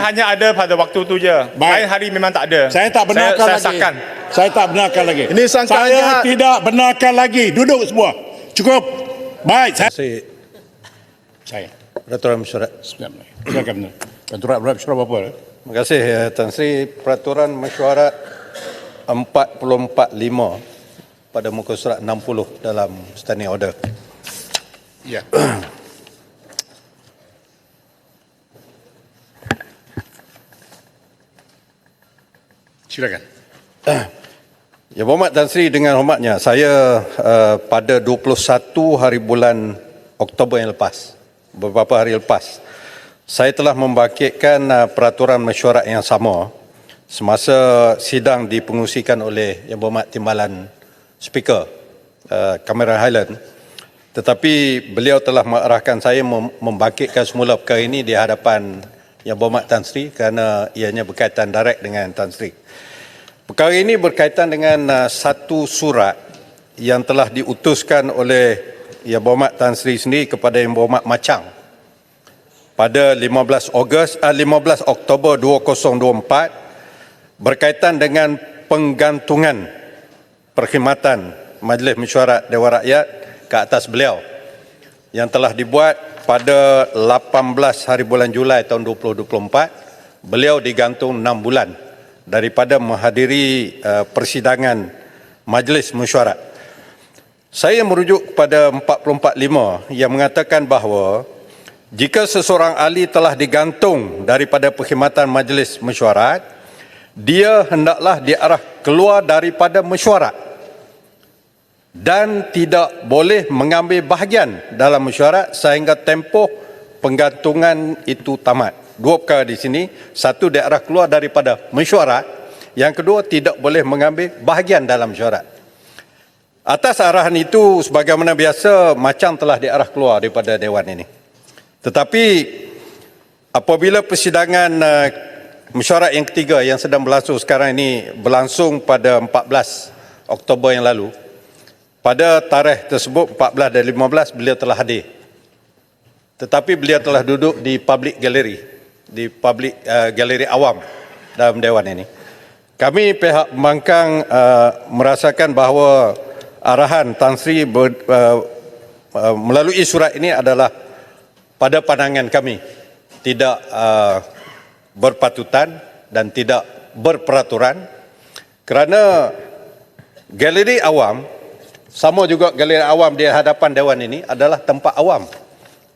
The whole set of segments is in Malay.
Hanya ada pada waktu tu je. Lain hari memang tak ada. Saya tak benarkan saya lagi. Sahkan. Saya tak benarkan lagi. Ini sangkaan Saya jahat. tidak benarkan lagi. Duduk semua. Cukup. Baik. Saya. Peraturan Mesyuarat. Silakan. Peraturan mesyuarat apa? Terima kasih Tan Sri. Peraturan Mesyuarat 445 pada muka surat 60 dalam standing order. Ya. Silakan. Yang Berhormat Tan Sri, dengan hormatnya, saya pada 21 hari bulan Oktober yang lepas, beberapa hari lepas, saya telah membangkitkan peraturan mesyuarat yang sama semasa sidang dipengusikan oleh Yang Berhormat Timbalan Speaker Cameron Highland. Tetapi beliau telah mengarahkan saya membangkitkan semula perkara ini di hadapan Yang Berhormat Tan Sri kerana ianya berkaitan direct dengan Tan Sri. Perkara ini berkaitan dengan satu surat yang telah diutuskan oleh Yang Berhormat Tan Sri sendiri kepada Yang Berhormat Machang pada 15 Oktober 2024 berkaitan dengan penggantungan perkhidmatan Majlis Mesyuarat Dewan Rakyat ke atas beliau yang telah dibuat pada 18 hari bulan Julai tahun 2024. Beliau digantung 6 bulan daripada menghadiri persidangan Majlis Mesyuarat. Saya merujuk kepada 445 yang mengatakan bahawa jika seseorang ahli telah digantung daripada perkhidmatan Majlis Mesyuarat, dia hendaklah diarah keluar daripada mesyuarat dan tidak boleh mengambil bahagian dalam mesyuarat sehingga tempoh penggantungan itu tamat. Dua perkara di sini. Satu, diarah keluar daripada mesyuarat. Yang kedua, tidak boleh mengambil bahagian dalam mesyuarat. Atas arahan itu, sebagaimana biasa, Machang telah diarah keluar daripada Dewan ini. Tetapi apabila persidangan mesyuarat yang ketiga yang sedang berlangsung sekarang ini berlangsung pada 14 Oktober yang lalu, pada tarikh tersebut 14 dan 15 beliau telah hadir. Tetapi beliau telah duduk di public gallery, di public galeri awam dalam Dewan ini. Kami pihak pembangkang merasakan bahawa arahan Tan Sri melalui surat ini adalah pada pandangan kami tidak berpatutan dan tidak berperaturan kerana galeri awam, sama juga galeri awam di hadapan Dewan ini adalah tempat awam.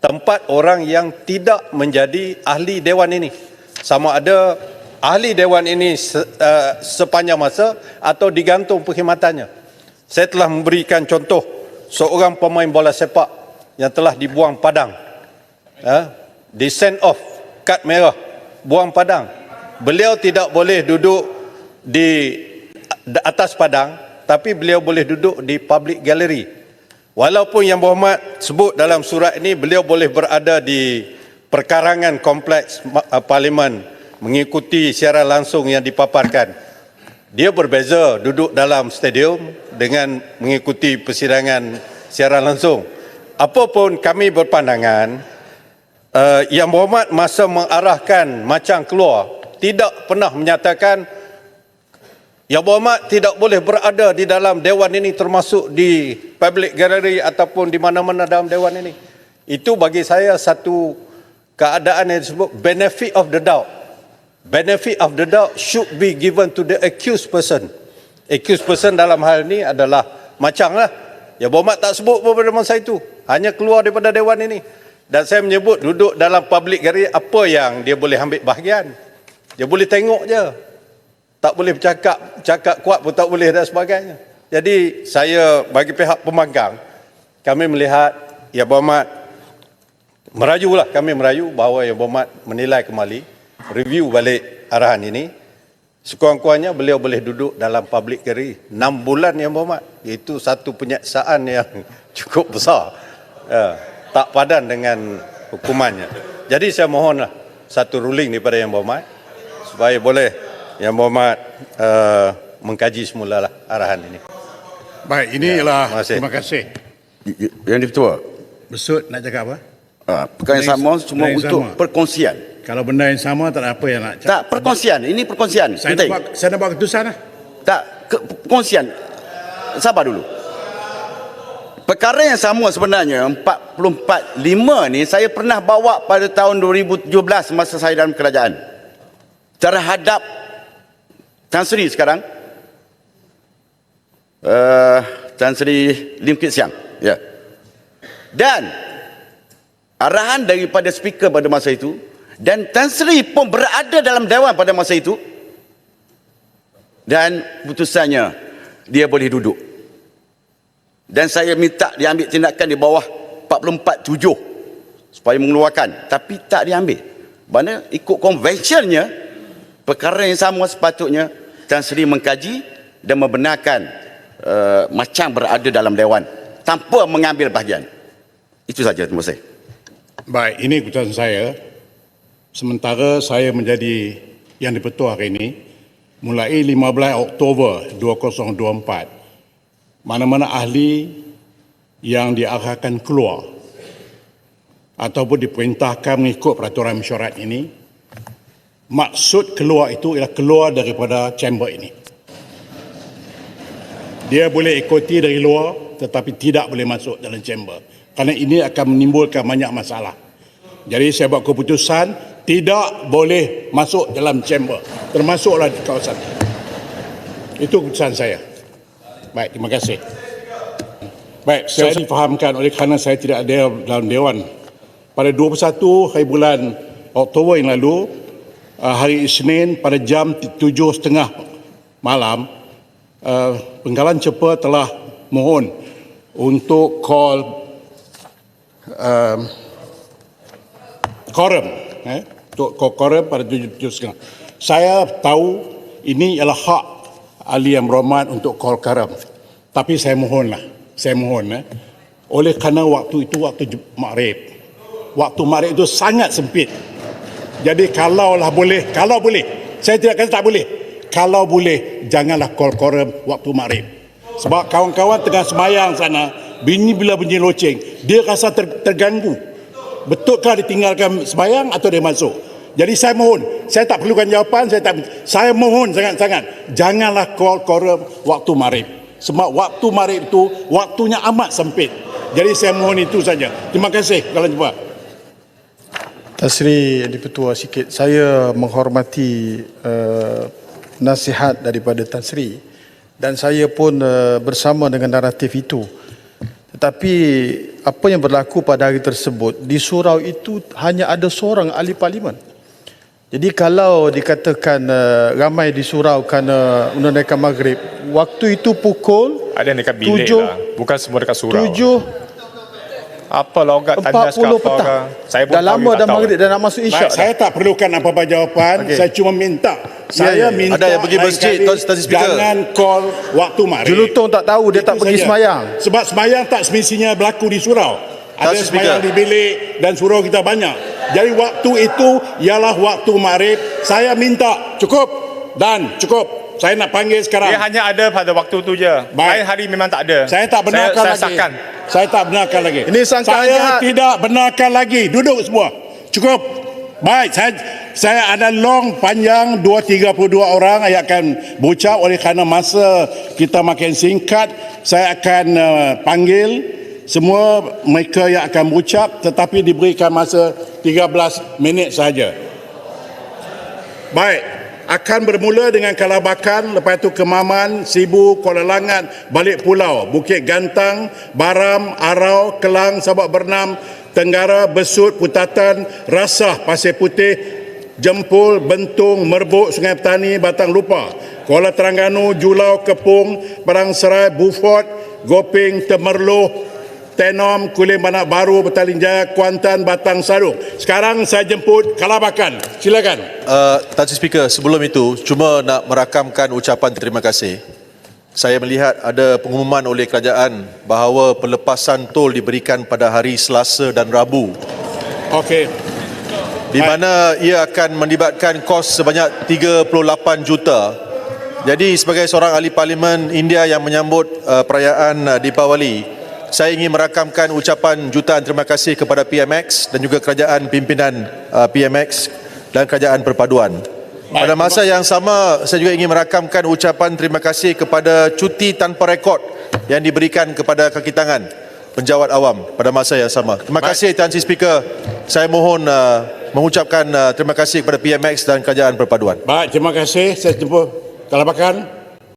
Tempat orang yang tidak menjadi ahli Dewan ini. Sama ada ahli Dewan ini sepanjang masa atau digantung perkhidmatannya. Saya telah memberikan contoh seorang pemain bola sepak yang telah dibuang padang. Di send off, kad merah, buang padang. Beliau tidak boleh duduk di atas padang, tapi beliau boleh duduk di public gallery. Walaupun Yang Berhormat sebut dalam surat ini beliau boleh berada di perkarangan kompleks Parlimen mengikuti siaran langsung yang dipaparkan. Dia berbeza duduk dalam stadium dengan mengikuti persidangan siaran langsung. Apapun kami berpandangan, Yang Berhormat masa mengarahkan Machang keluar tidak pernah menyatakan Yang Berhormat tidak boleh berada di dalam Dewan ini, termasuk di public gallery ataupun di mana-mana dalam Dewan ini. Itu bagi saya satu keadaan yang disebut benefit of the doubt. Benefit of the doubt should be given to the accused person. Accused person dalam hal ini adalah Machang lah. Yang Berhormat tak sebut pun pada masa itu. Hanya keluar daripada Dewan ini. Dan saya menyebut duduk dalam public gallery, apa yang dia boleh ambil bahagian. Dia boleh tengok je. Tak boleh bercakap, cakap kuat pun tak boleh dan sebagainya. Jadi saya bagi pihak pembangkang, kami melihat Yang Berhormat merajulah, kami merayu bahawa Yang Berhormat menilai kembali, review balik arahan ini. Sekurang-kurangnya beliau boleh duduk dalam public gallery 6 bulan Yang Berhormat. Itu satu penyiksaan yang cukup besar. Tak padan dengan hukumannya. Jadi saya mohonlah satu ruling daripada Yang Berhormat supaya boleh Yang Berhormat mengkaji semula lah arahan ini. Baik, inilah. Terima kasih. Yang Ketua. Besut nak cakap apa? Perkara yang sama cuma untuk perkongsian. Kalau benda yang sama tak ada apa yang nak Tak, perkongsian. Ini perkongsian. Saya Penting. nak buat keputusan lah. Tak, perkongsian. Sabar dulu. Perkara yang sama sebenarnya 44.5 ni saya pernah bawa pada tahun 2017 masa saya dalam kerajaan terhadap Tan Sri sekarang Tan Sri Lim Kit Siang, ya. Dan arahan daripada speaker pada masa itu, dan Tan Sri pun berada dalam dewan pada masa itu, dan putusannya dia boleh duduk. Dan saya minta diambil tindakan di bawah 44.7 supaya mengeluarkan, tapi tak diambil. Kerana ikut konvensinya, perkara yang sama sepatutnya Tan Sri mengkaji dan membenarkan macam berada dalam dewan tanpa mengambil bahagian. Itu saja, terima kasih. Baik, ini keputusan saya. Sementara saya menjadi yang dipertua hari ini, mulai 15 Oktober 2024, mana-mana ahli yang diarahkan keluar ataupun diperintahkan mengikut peraturan mesyuarat ini, maksud keluar itu ialah keluar daripada chamber ini. Dia boleh ikuti dari luar tetapi tidak boleh masuk dalam chamber, kerana ini akan menimbulkan banyak masalah. Jadi saya buat keputusan tidak boleh masuk dalam chamber, termasuklah di kawasan. Itu keputusan saya. Baik, terima kasih. Baik, saya difahamkan oleh kerana saya tidak ada dalam dewan. Pada 21 hari bulan Oktober yang lalu, hari Isnin pada jam 7.30 malam, Penggalan Cepa telah mohon untuk call quorum, untuk call quorum pada 7.30. Saya tahu ini ialah hak ahli yang berhormat untuk call quorum, tapi saya mohon, oleh kerana waktu itu waktu Maghrib. Waktu Maghrib itu sangat sempit. Jadi kalau boleh, saya tidak kata tak boleh. Kalau boleh, janganlah call quorum waktu Maghrib. Sebab kawan-kawan tengah semayang sana, bila bunyi loceng, dia rasa terganggu. Betulkah ditinggalkan semayang atau dia masuk? Jadi saya mohon, saya tak perlukan jawapan, saya mohon sangat-sangat, janganlah call quorum waktu Maghrib. Sebab waktu Maghrib itu waktunya amat sempit. Jadi saya mohon itu saja. Terima kasih. Kalau jumpa. Tan Sri Dipertua sikit, saya menghormati nasihat daripada Tan Sri dan saya pun bersama dengan naratif itu. Tetapi apa yang berlaku pada hari tersebut, di surau itu hanya ada seorang ahli parlimen. Jadi kalau dikatakan ramai di surau kerana menunaikan maghrib, waktu itu pukul Ada yang dekat bilik 7, lah. Bukan semua dekat surau. 7 Apa logat tandas ke 40 apa petang. ke. Saya pun Dah tahu, lama you tak dah tahu. maghrib, dah nak masuk isyak. Baik, saya tak perlukan apa-apa jawapan. Okey. Saya cuma minta. Minta Ada yang pergi lain masjid, kali Tuan Speaker. jangan call waktu maghrib. Julutong tak tahu, dia tak Itu pergi saja. semayang. Sebab semayang tak semestinya berlaku di surau. Ada Tuan semayang Speaker. di bilik dan surau kita banyak. Jadi waktu itu ialah waktu maghrib. Saya minta cukup dan cukup. Saya nak panggil sekarang. Dia hanya ada pada waktu tu je. Lain hari memang tak ada. Saya tak benarkan saya lagi. Sahkan. Saya tak benarkan lagi. Ini sangkaan Saya jahat. tidak benarkan lagi. Duduk semua. Cukup. Baik, saya ada long panjang 232 orang yang akan berucap. Oleh kerana masa kita makin singkat, saya akan panggil semua mereka yang akan berucap, tetapi diberikan masa 13 minit sahaja. Baik. Akan bermula dengan Kalabakan, lepas itu Kemaman, Sibu, Kuala Langat, Balik Pulau, Bukit Gantang, Baram, Arau, Kelang, Sabak Bernam, Tenggara, Besut, Putatan, Rasah, Pasir Putih, Jempol, Bentung, Merbuk, Sungai Petani, Batang Lupa, Kuala Terengganu, Julau, Kepung, Perang Serai, Beaufort, Goping, Temerloh, Tenom, Kulim Banak Baru, Petaling Jaya, Kuantan, Batang Sarung. Sekarang saya jemput Kalabakan. Silakan. Tan Sri Speaker, sebelum itu cuma nak merakamkan ucapan terima kasih. Saya melihat ada pengumuman oleh kerajaan bahawa pelepasan tol diberikan pada hari Selasa dan Rabu, Okey. di mana ia akan melibatkan kos sebanyak 38 juta. Jadi sebagai seorang ahli parlimen India yang menyambut perayaan Deepawali, saya ingin merakamkan ucapan jutaan terima kasih kepada PMX dan juga kerajaan pimpinan PMX dan Kerajaan Perpaduan. Pada masa yang sama, saya juga ingin merakamkan ucapan terima kasih kepada cuti tanpa rekod yang diberikan kepada kaki tangan penjawat awam pada masa yang sama. Terima kasih Tan Sri Speaker. Saya mohon mengucapkan terima kasih kepada PMX dan Kerajaan Perpaduan. Baik, terima kasih. Saya jumpa. Kalabakan.